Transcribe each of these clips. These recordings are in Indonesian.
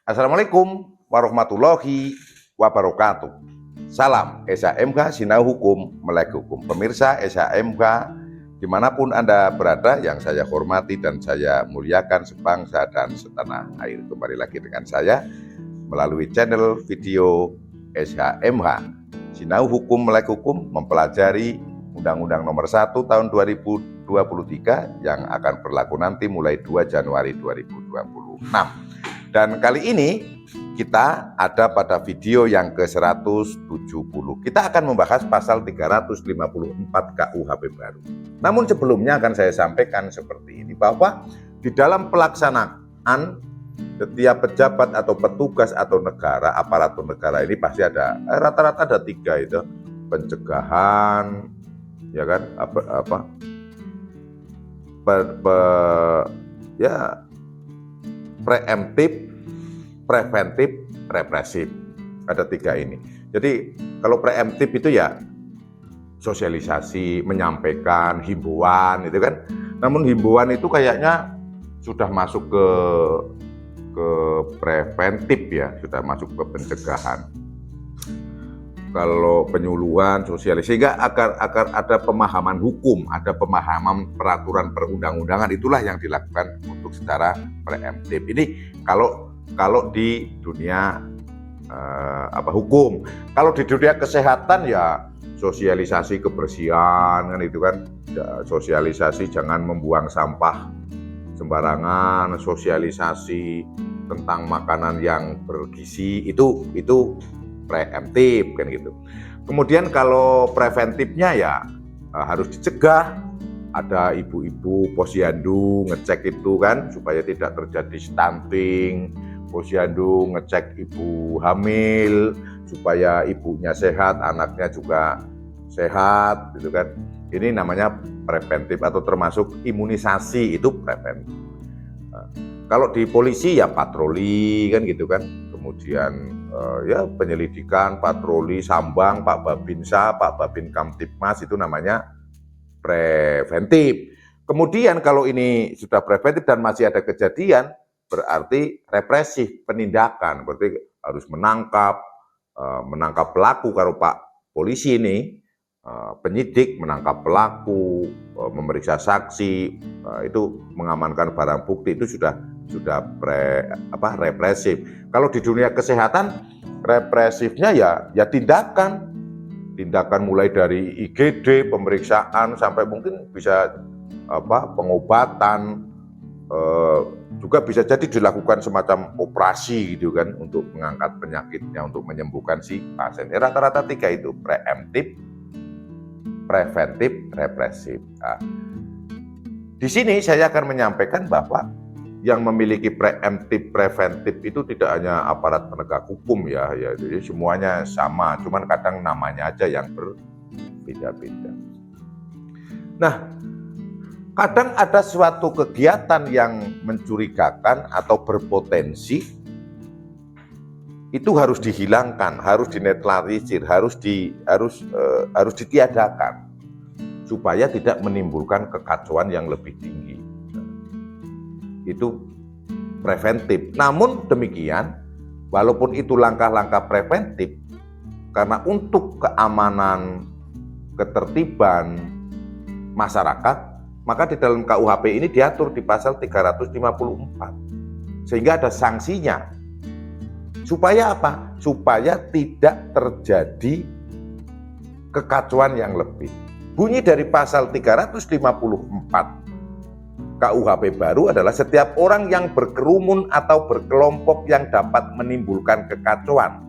Assalamualaikum warahmatullahi wabarakatuh. Salam SHMK Sinau Hukum Melek Hukum. Pemirsa SHMK dimanapun Anda berada, yang saya hormati dan saya muliakan sebangsa dan setanah air. Kembali lagi dengan saya melalui channel video SHMK Sinau Hukum Melek Hukum, mempelajari Undang-Undang Nomor 1 Tahun 2023 yang akan berlaku nanti mulai 2 Januari 2026. Dan kali ini kita ada pada video yang ke-170. Kita akan membahas pasal 354 KUHP baru. Namun sebelumnya akan saya sampaikan seperti ini, bahwa di dalam pelaksanaan setiap pejabat atau petugas atau negara, aparatur negara ini pasti ada rata-rata ada 3 itu: pencegahan, ya kan, preemptif, preventif, represif. Ada 3 ini. Jadi kalau preemptif itu ya sosialisasi, menyampaikan, himbauan itu kan. Namun himbauan itu kayaknya sudah masuk ke preventif ya, sudah masuk ke pencegahan. Kalau penyuluhan, sosialisasi, sehingga agar ada pemahaman hukum, ada pemahaman peraturan perundang-undangan, itulah yang dilakukan untuk secara preemptif. Ini kalau di dunia hukum. Kalau di dunia kesehatan ya sosialisasi kebersihan kan, itu kan ya, sosialisasi jangan membuang sampah sembarangan, sosialisasi tentang makanan yang bergizi, itu preemptif kan gitu. Kemudian kalau preventifnya ya harus dicegah. Ada ibu-ibu posyandu ngecek itu kan supaya tidak terjadi stunting, posyandu ngecek ibu hamil supaya ibunya sehat, anaknya juga sehat gitu kan. Ini namanya preventif atau termasuk imunisasi, itu preventif. Kalau di polisi ya patroli kan gitu kan. Kemudian ya penyelidikan, patroli, sambang, Pak Babinsa, Pak Babin Kamtipmas, itu namanya preventif. Kemudian kalau ini sudah preventif dan masih ada kejadian, berarti represif, penindakan. Berarti harus menangkap pelaku. Kalau Pak polisi ini penyidik menangkap pelaku, memeriksa saksi, itu mengamankan barang bukti, itu sudah represif. Kalau di dunia kesehatan, represifnya ya tindakan mulai dari IGD, pemeriksaan, sampai mungkin bisa pengobatan, juga bisa jadi dilakukan semacam operasi gitu kan, untuk mengangkat penyakitnya, untuk menyembuhkan si pasien. Rata-rata 3 itu: preemptif, preventif, represif. Nah, di sini saya akan menyampaikan bahwa yang memiliki preemptif, preventif itu tidak hanya aparat penegak hukum ya, jadi semuanya sama, cuman kadang namanya aja yang berbeda-beda. Nah, kadang ada suatu kegiatan yang mencurigakan atau berpotensi, itu harus dihilangkan, harus dinetralisir, harus ditiadakan supaya tidak menimbulkan kekacauan yang lebih tinggi. Itu preventif. Namun demikian, walaupun itu langkah-langkah preventif, karena untuk keamanan, ketertiban masyarakat, maka di dalam KUHP ini diatur di pasal 354. Sehingga ada sanksinya. Supaya apa? Supaya tidak terjadi kekacauan yang lebih. Bunyi dari pasal 354 KUHP baru adalah setiap orang yang berkerumun atau berkelompok yang dapat menimbulkan kekacauan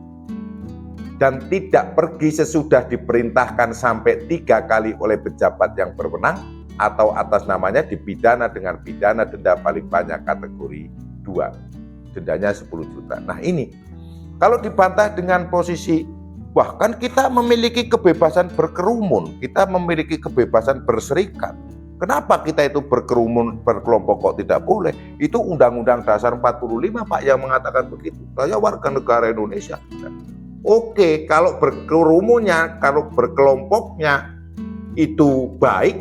dan tidak pergi sesudah diperintahkan sampai 3 kali oleh pejabat yang berwenang atau atas namanya dipidana dengan pidana denda paling banyak kategori 2. Dendanya 10 juta. Nah ini, kalau dibantah dengan posisi, wah kan kita memiliki kebebasan berkerumun, kita memiliki kebebasan berserikat. Kenapa kita itu berkerumun, berkelompok kok tidak boleh? Itu Undang-Undang Dasar 45 Pak yang mengatakan begitu. Saya warga negara Indonesia. Oke, kalau berkerumunnya, kalau berkelompoknya itu baik,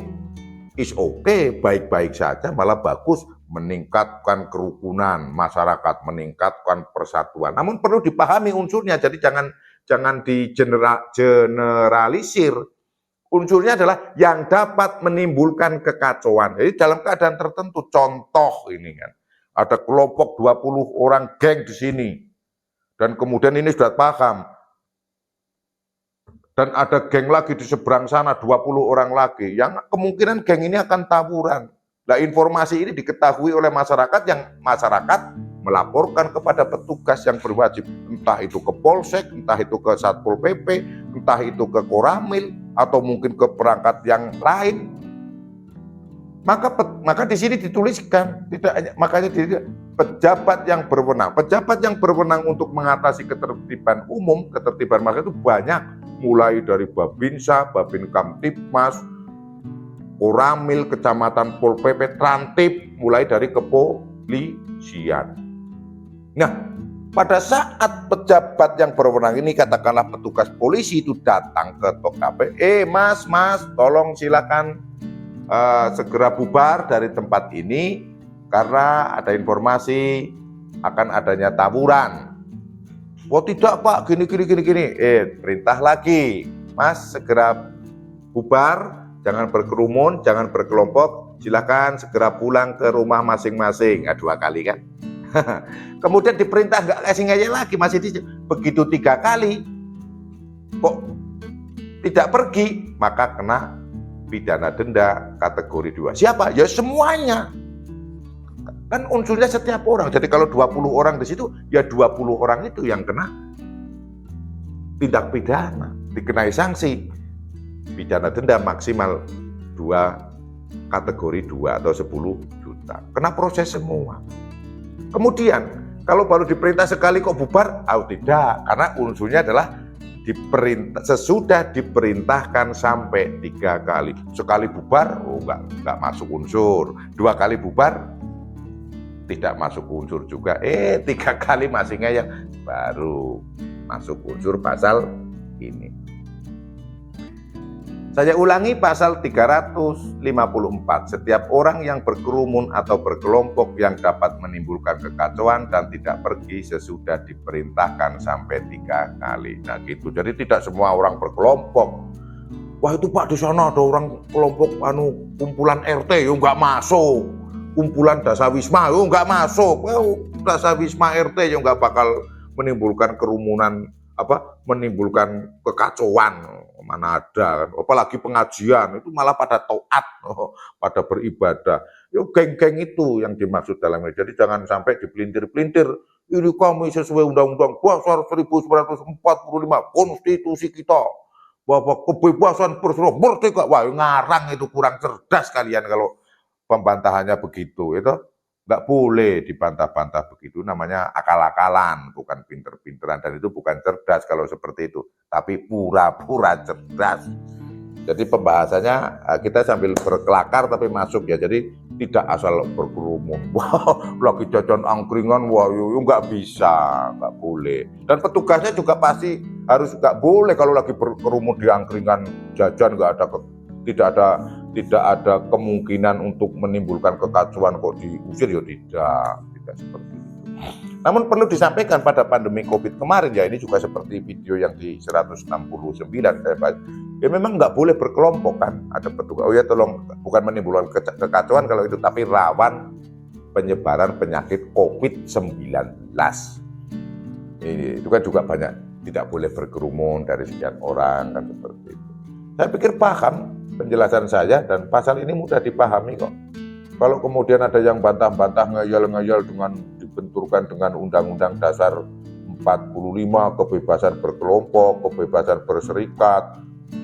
is oke, baik-baik saja, malah bagus. meningkatkan kerukunan masyarakat, meningkatkan persatuan. Namun perlu dipahami unsurnya, jadi jangan generalisir. Unsurnya adalah yang dapat menimbulkan kekacauan. Jadi dalam keadaan tertentu, contoh ini kan, ada kelompok 20 orang geng di sini, dan kemudian ini sudah paham, dan ada geng lagi di seberang sana, 20 orang lagi, yang kemungkinan geng ini akan tawuran. Nah, informasi ini diketahui oleh masyarakat, yang masyarakat melaporkan kepada petugas yang berwajib, entah itu ke Polsek, entah itu ke Satpol PP, entah itu ke Koramil, atau mungkin ke perangkat yang lain. Maka di sini dituliskan, makanya pejabat yang berwenang untuk mengatasi ketertiban umum, ketertiban masyarakat itu banyak, mulai dari Babinsa, Babin Kamtibmas, Koramil, Kecamatan, Pol PP, Trantip, mulai dari kepolisian. Nah, pada saat pejabat yang berwenang ini, katakanlah petugas polisi itu datang ke TKP, mas, tolong silakan segera bubar dari tempat ini karena ada informasi akan adanya tawuran. Oh tidak Pak, gini. Perintah lagi, mas segera bubar, jangan berkerumun, jangan berkelompok, silakan segera pulang ke rumah masing-masing. 2 kali kan. Kemudian diperintah nggak kasih ngeyel lagi, masih begitu 3 kali kok tidak pergi, maka kena pidana denda kategori 2. Siapa? Ya semuanya. Kan unsurnya setiap orang. Jadi kalau 20 orang di situ, ya 20 orang itu yang kena tindak pidana, dikenai sanksi pidana denda maksimal 2 kategori 2 atau 10 juta. Kena proses semua. Kemudian kalau baru diperintah sekali kok bubar? Tidak, karena unsurnya adalah sesudah diperintahkan sampai 3 kali. Sekali bubar, nggak masuk unsur. 2 kali bubar, tidak masuk unsur juga. 3 kali masih ngeyel, baru masuk unsur pasal ini. Saya ulangi pasal 354, setiap orang yang berkerumun atau berkelompok yang dapat menimbulkan kekacauan dan tidak pergi sesudah diperintahkan sampai 3 kali. Nah gitu, jadi tidak semua orang berkelompok. Wah itu Pak di sana ada orang kelompok kumpulan RT, yo nggak masuk. Kumpulan Dasawisma, yo nggak masuk. Dasawisma RT yo nggak bakal menimbulkan kerumunan, menimbulkan kekacauan. Mana ada, apalagi pengajian itu malah pada taat, pada beribadah. Yo geng-geng itu yang dimaksud dalam ini. Jadi jangan sampai dipelintir-pelintir. Ini kami sesuai Undang-Undang Dasar 1945 konstitusi kita, bahwa kebebasan bersuara merdeka. Wah ngarang itu, kurang cerdas kalian kalau pembantahannya begitu. Itu nggak boleh dibantah-bantah begitu, namanya akal-akalan, bukan pinter-pinteran, dan itu bukan cerdas kalau seperti itu, tapi pura-pura cerdas. Jadi pembahasannya kita sambil berkelakar tapi masuk ya, jadi tidak asal berkerumun. Wah lagi jajan angkringan, wah yuk nggak bisa, nggak boleh. Dan petugasnya juga pasti harus nggak boleh kalau lagi berkerumun di angkringan jajan, tidak ada kemungkinan untuk menimbulkan kekacauan kok diusir, ya tidak seperti itu. Namun perlu disampaikan pada pandemi COVID kemarin ya, ini juga seperti video yang di 169 ya memang nggak boleh berkelompok kan, ada petugas, tolong bukan menimbulkan kekacauan kalau itu, tapi rawan penyebaran penyakit COVID-19. Itu kan juga banyak, tidak boleh berkerumun dari sekian orang kan seperti itu. Saya pikir paham penjelasan saya, dan pasal ini mudah dipahami kok. Kalau kemudian ada yang bantah-bantah, ngeyel-ngeyel dengan dibenturkan dengan Undang-Undang Dasar 45, kebebasan berkelompok, kebebasan berserikat,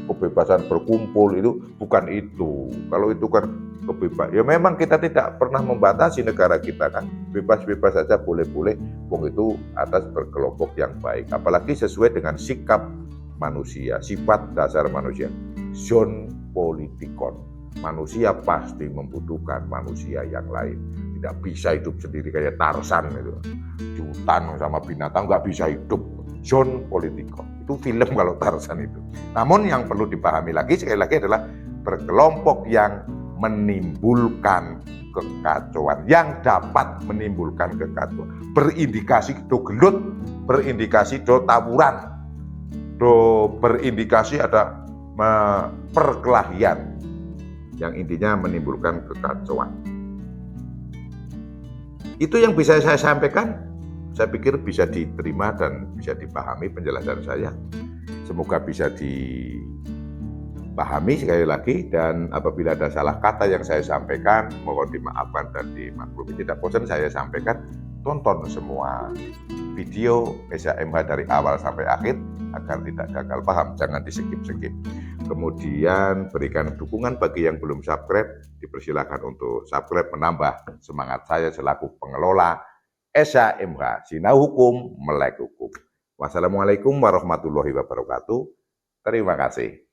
kebebasan berkumpul, itu bukan itu. Kalau itu kan kebebasan, ya memang kita tidak pernah membatasi negara kita kan, bebas-bebas saja, boleh-boleh, wong itu atas berkelompok yang baik, apalagi sesuai dengan sikap manusia, sifat dasar manusia. Zon politikon, manusia pasti membutuhkan manusia yang lain, tidak bisa hidup sendiri kayak Tarzan itu, di hutan sama binatang nggak bisa hidup. Zon politikon itu film kalau Tarzan itu. Namun yang perlu dipahami lagi sekali lagi adalah berkelompok yang menimbulkan kekacauan, yang dapat menimbulkan kekacauan, berindikasi do gelut, berindikasi do tawuran, do berindikasi ada perkelahian, yang intinya menimbulkan kekacauan. Itu yang bisa saya sampaikan. Saya pikir bisa diterima dan bisa dipahami penjelasan saya. Semoga bisa dipahami sekali lagi, dan apabila ada salah kata yang saya sampaikan, mohon dimaafkan dan dimaklumi. Tidak bosan saya sampaikan, tonton semua video SHMH dari awal sampai akhir agar tidak gagal paham, jangan di-skip-skip. Kemudian berikan dukungan bagi yang belum subscribe, dipersilakan untuk subscribe, menambah semangat saya selaku pengelola SHMH, Sinau Hukum, Melek Hukum. Wassalamualaikum warahmatullahi wabarakatuh. Terima kasih.